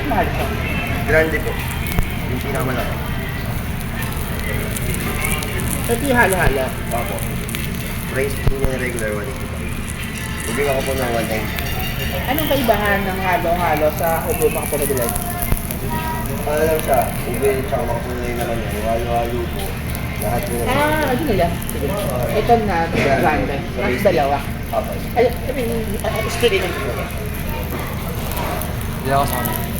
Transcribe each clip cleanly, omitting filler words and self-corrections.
Mas mahal siya. Grande po. Yung pinakamalaki. Ito yung halo-halo. Opo. Price po niya regular 185. Bibig ako po ng 190. Anong kaibahan ng halo-halo sa ube makapunadilag? Ano lang siya, ube tsaka makapunay naman yan. Halo-halo po. Lahat po naman. Ano nila? Sige. Ito na, grande. Mas dalawa. Okay. Ay, straight in. Hindi ako sa kanya.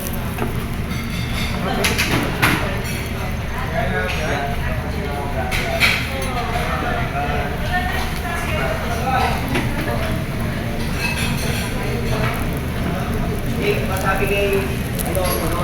Masabi kay, ano, ano,